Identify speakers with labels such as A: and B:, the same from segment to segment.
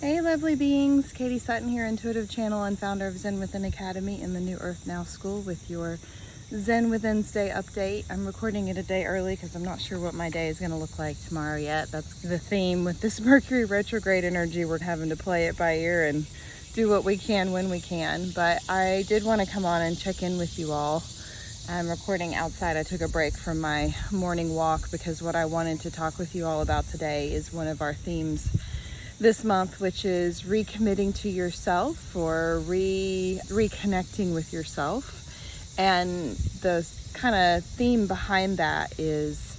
A: Hey lovely beings, Katie Sutton here, intuitive channel and founder of Zen Within Academy in the New Earth Now School with your Zen Withins'day update. I'm recording it a day early because I'm not sure what my day is going to look like tomorrow yet. That's the theme with this Mercury retrograde energy. We're having to play it by ear and do what we can when we can. But I did want to come on and check in with you all. I'm recording outside. I took a break from my morning walk because what I wanted to talk with you all about today is one of our themes this month, which is recommitting to yourself or reconnecting with yourself. And the kind of theme behind that is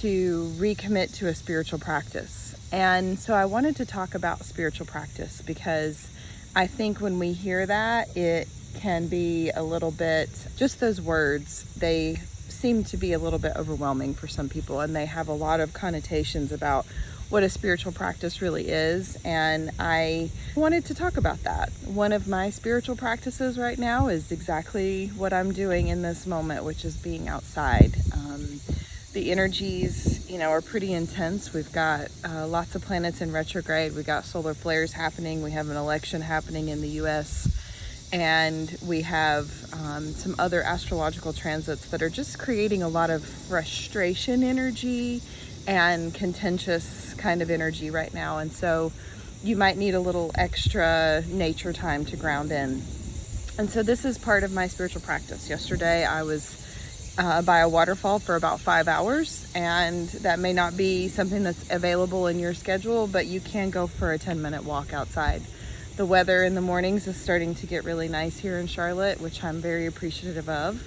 A: to recommit to a spiritual practice. And so I wanted to talk about spiritual practice because I think when we hear that, it can be a little bit, just those words, they seem to be a little bit overwhelming for some people, and they have a lot of connotations about what a spiritual practice really is, and I wanted to talk about that. One of my spiritual practices right now is exactly what I'm doing in this moment, which is being outside. The energies, are pretty intense. We've got lots of planets in retrograde. We've got solar flares happening. We have an election happening in the US, and we have some other astrological transits that are just creating a lot of frustration energy and contentious kind of energy right now. And so you might need a little extra nature time to ground in. And so this is part of my spiritual practice. Yesterday I was by a waterfall for about 5 hours, and that may not be something that's available in your schedule, but you can go for a 10-minute walk outside. The weather in the mornings is starting to get really nice here in Charlotte, which I'm very appreciative of.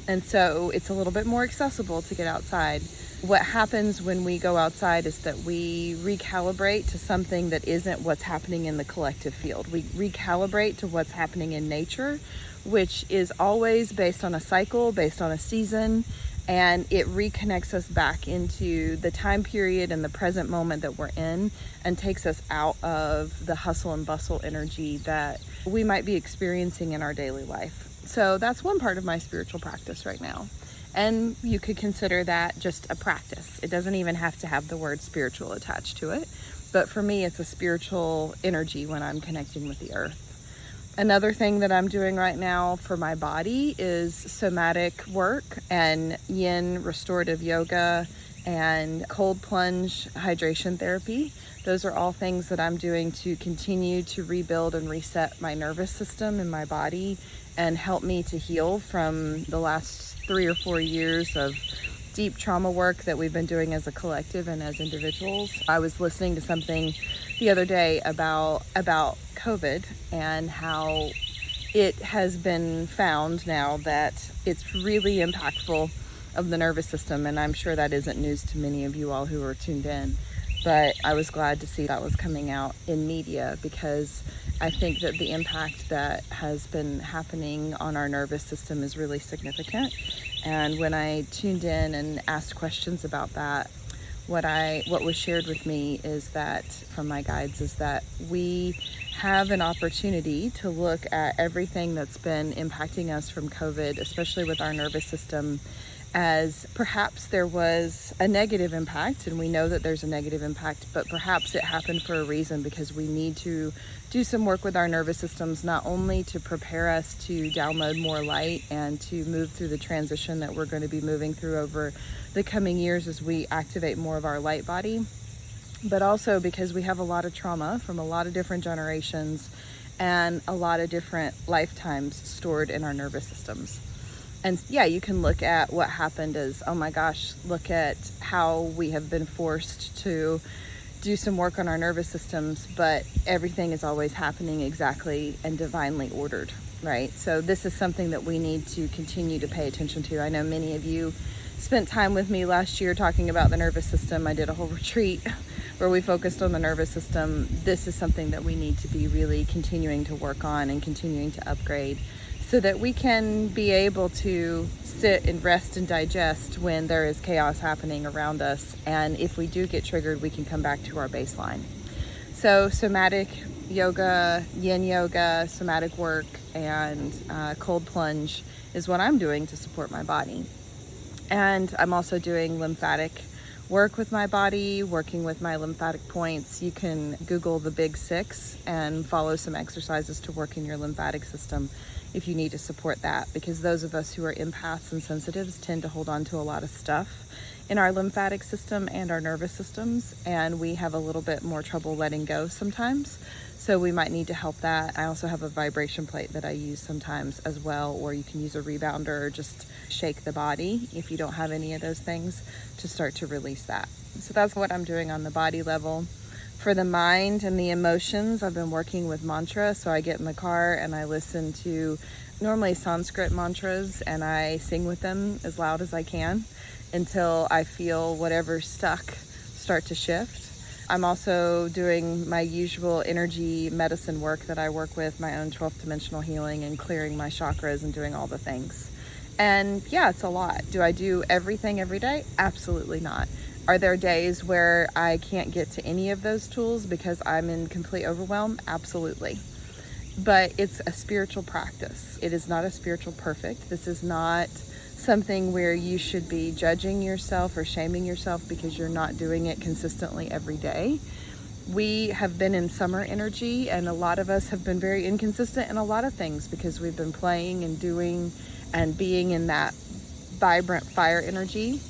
A: And so it's a little bit more accessible to get outside. What happens when we go outside is that we recalibrate to something that isn't what's happening in the collective field. We recalibrate to what's happening in nature, which is always based on a cycle, based on a season, and it reconnects us back into the time period and the present moment that we're in, and takes us out of the hustle and bustle energy that we might be experiencing in our daily life. So that's one part of my spiritual practice right now. And you could consider that just a practice. It doesn't even have to have the word spiritual attached to it. But for me, it's a spiritual energy when I'm connecting with the earth. Another thing that I'm doing right now for my body is somatic work and yin restorative yoga and cold plunge hydration therapy. Those are all things that I'm doing to continue to rebuild and reset my nervous system and my body and help me to heal from the last 3 or 4 years of deep trauma work that we've been doing as a collective and as individuals. I was listening to something the other day about COVID and how it has been found now that it's really impactful of the nervous system, and I'm sure that isn't news to many of you all who are tuned in. But I was glad to see that was coming out in media, because I think that the impact that has been happening on our nervous system is really significant. And when I tuned in and asked questions about that, what was shared with me is that, from my guides, is that we have an opportunity to look at everything that's been impacting us from COVID, especially with our nervous system, as perhaps there was a negative impact, and we know that there's a negative impact, but perhaps it happened for a reason, because we need to do some work with our nervous systems, not only to prepare us to download more light and to move through the transition that we're going to be moving through over the coming years as we activate more of our light body, but also because we have a lot of trauma from a lot of different generations and a lot of different lifetimes stored in our nervous systems. And yeah, you can look at what happened as, oh my gosh, look at how we have been forced to do some work on our nervous systems, but everything is always happening exactly and divinely ordered, right? So this is something that we need to continue to pay attention to. I know many of you spent time with me last year talking about the nervous system. I did a whole retreat where we focused on the nervous system. This is something that we need to be really continuing to work on and continuing to upgrade, so that we can be able to sit and rest and digest when there is chaos happening around us. And if we do get triggered, we can come back to our baseline. So somatic yoga, yin yoga, somatic work, and cold plunge is what I'm doing to support my body. And I'm also doing lymphatic work with my body, working with my lymphatic points, you can Google the Big Six and follow some exercises to work in your lymphatic system if you need to support that, because those of us who are empaths and sensitives tend to hold on to a lot of stuff in our lymphatic system and our nervous systems, and we have a little bit more trouble letting go sometimes. So we might need to help that. I also have a vibration plate that I use sometimes as well, or you can use a rebounder or just shake the body if you don't have any of those things to start to release that. So that's what I'm doing on the body level. For the mind and the emotions, I've been working with mantra. So I get in the car and I listen to normally Sanskrit mantras and I sing with them as loud as I can until I feel whatever's stuck start to shift. I'm also doing my usual energy medicine work that I work with, my own 12th dimensional healing and clearing my chakras and doing all the things. And yeah, it's a lot. Do I do everything every day? Absolutely not. Are there days where I can't get to any of those tools because I'm in complete overwhelm? Absolutely. But it's a spiritual practice. It is not a spiritual perfect. This is not something where you should be judging yourself or shaming yourself because you're not doing it consistently every day. We have been in summer energy, and a lot of us have been very inconsistent in a lot of things because we've been playing and doing and being in that vibrant fire energy.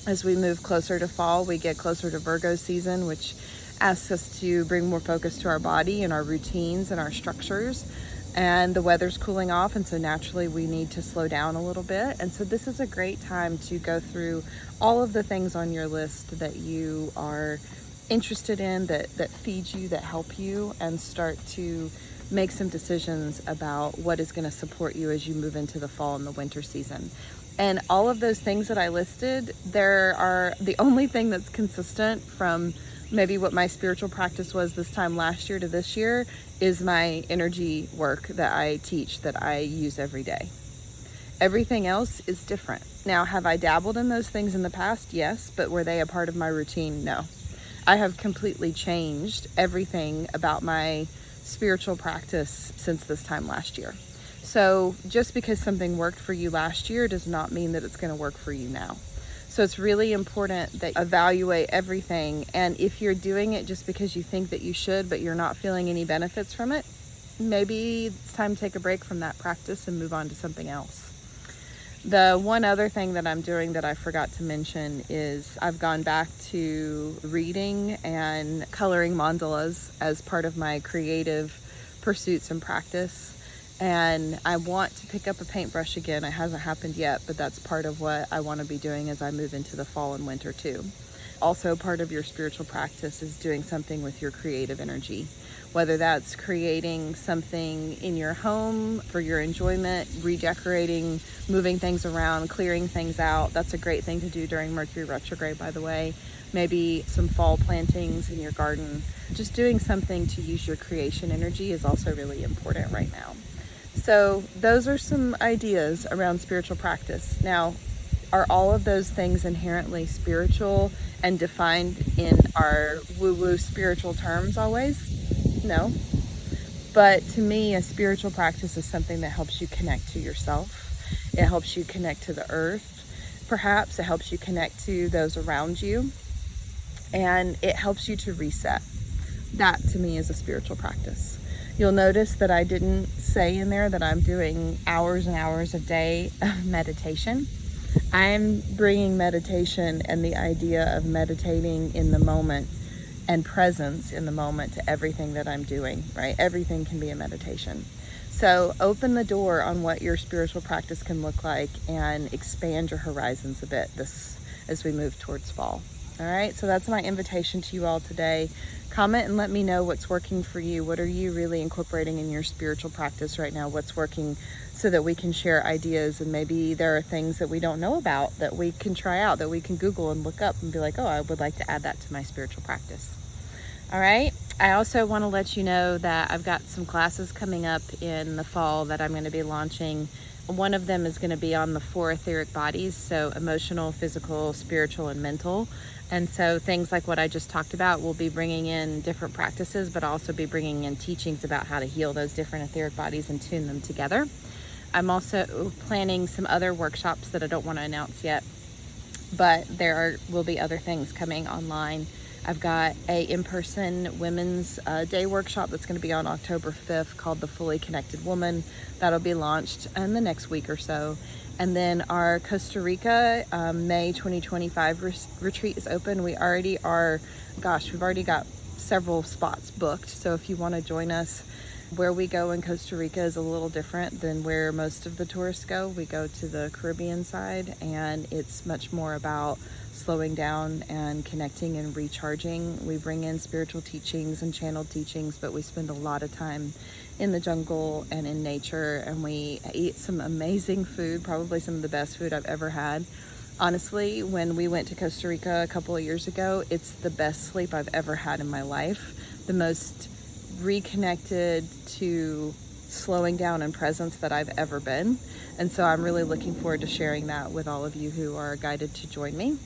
A: As we move closer to fall, we get closer to Virgo season, which asks us to bring more focus to our body and our routines and our structures. And the weather's cooling off, and so naturally we need to slow down a little bit. And so this is a great time to go through all of the things on your list that you are interested in, that feed you, that help you, and start to make some decisions about what is going to support you as you move into the fall and the winter season. And all of those things that I listed, the only thing that's consistent from maybe what my spiritual practice was this time last year to this year is my energy work that I teach, that I use every day. Everything else is different. Now, have I dabbled in those things in the past? Yes, but were they a part of my routine? No. I have completely changed everything about my spiritual practice since this time last year. So just because something worked for you last year does not mean that it's going to work for you now. So it's really important that you evaluate everything. And if you're doing it just because you think that you should, but you're not feeling any benefits from it, maybe it's time to take a break from that practice and move on to something else. The one other thing that I'm doing that I forgot to mention is I've gone back to reading and coloring mandalas as part of my creative pursuits and practice. And I want to pick up a paintbrush again. It hasn't happened yet, but that's part of what I want to be doing as I move into the fall and winter too. Also, part of your spiritual practice is doing something with your creative energy, whether that's creating something in your home for your enjoyment, redecorating, moving things around, clearing things out. That's a great thing to do during Mercury retrograde, by the way. Maybe some fall plantings in your garden. Just doing something to use your creation energy is also really important right now. So those are some ideas around spiritual practice. Now, are all of those things inherently spiritual and defined in our woo-woo spiritual terms always? No. But to me, a spiritual practice is something that helps you connect to yourself. It helps you connect to the earth. Perhaps it helps you connect to those around you. And it helps you to reset. That to me is a spiritual practice. You'll notice that I didn't say in there that I'm doing hours and hours a day of meditation. I'm bringing meditation and the idea of meditating in the moment and presence in the moment to everything that I'm doing, right? Everything can be a meditation. So open the door on what your spiritual practice can look like and expand your horizons a bit as we move towards fall. All right, so that's my invitation to you all today. Comment and let me know what's working for you. What are you really incorporating in your spiritual practice right now? What's working so that we can share ideas, and maybe there are things that we don't know about that we can try out, that we can Google and look up and be like, oh, I would like to add that to my spiritual practice. All right, I also want to let you know that I've got some classes coming up in the fall that I'm going to be launching. One of them is going to be on the 4 etheric bodies, so emotional, physical, spiritual, and mental. And so things like what I just talked about, we'll be bringing in different practices, but also be bringing in teachings about how to heal those different etheric bodies and tune them together. I'm also planning some other workshops that I don't want to announce yet but will be other things coming online. I've got a in-person Women's Day workshop that's going to be on October 5th called The Fully Connected Woman. That'll be launched in the next week or so. And then our Costa Rica May 2025 retreat is open. We've already got several spots booked. So if you want to join us, where we go in Costa Rica is a little different than where most of the tourists go. We go to the Caribbean side, and it's much more about slowing down and connecting and recharging. We bring in spiritual teachings and channeled teachings, but we spend a lot of time in the jungle and in nature, and we eat some amazing food, probably some of the best food I've ever had. Honestly, when we went to Costa Rica a couple of years ago, it's the best sleep I've ever had in my life. The most reconnected to slowing down and presence that I've ever been. And so I'm really looking forward to sharing that with all of you who are guided to join me.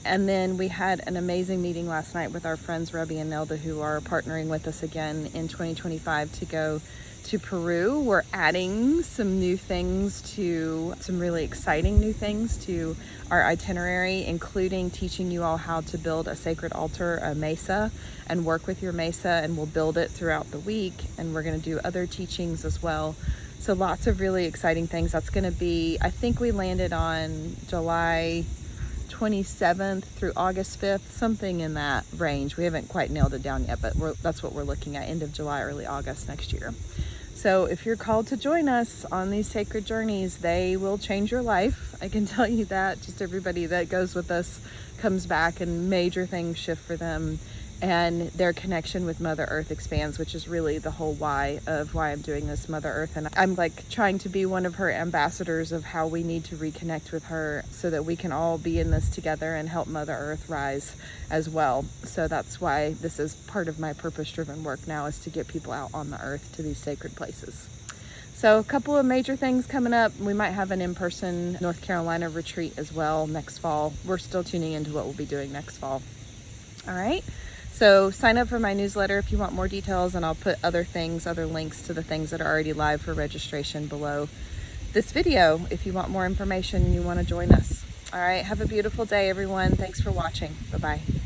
A: And then we had an amazing meeting last night with our friends Rebby and Nelda, who are partnering with us again in 2025 to go to Peru. We're adding some really exciting new things to our itinerary, including teaching you all how to build a sacred altar, a mesa, and work with your mesa, and we'll build it throughout the week. And we're going to do other teachings as well. So lots of really exciting things. That's going to be, I think we landed on July 27th through August 5th, something in that range. We haven't quite nailed it down yet, but that's what we're looking at, end of July, early August next year. So if you're called to join us on these sacred journeys, they will change your life. I can tell you that. Just everybody that goes with us comes back and major things shift for them, and their connection with Mother Earth expands, which is really the whole why I'm doing this, Mother Earth. And I'm like trying to be one of her ambassadors of how we need to reconnect with her so that we can all be in this together and help Mother Earth rise as well. So that's why this is part of my purpose-driven work now, is to get people out on the earth to these sacred places. So a couple of major things coming up. We might have an in-person North Carolina retreat as well next fall. We're still tuning into what we'll be doing next fall. All right. So sign up for my newsletter if you want more details, and I'll put other links to the things that are already live for registration below this video if you want more information and you want to join us. All right. Have a beautiful day, everyone. Thanks for watching. Bye-bye.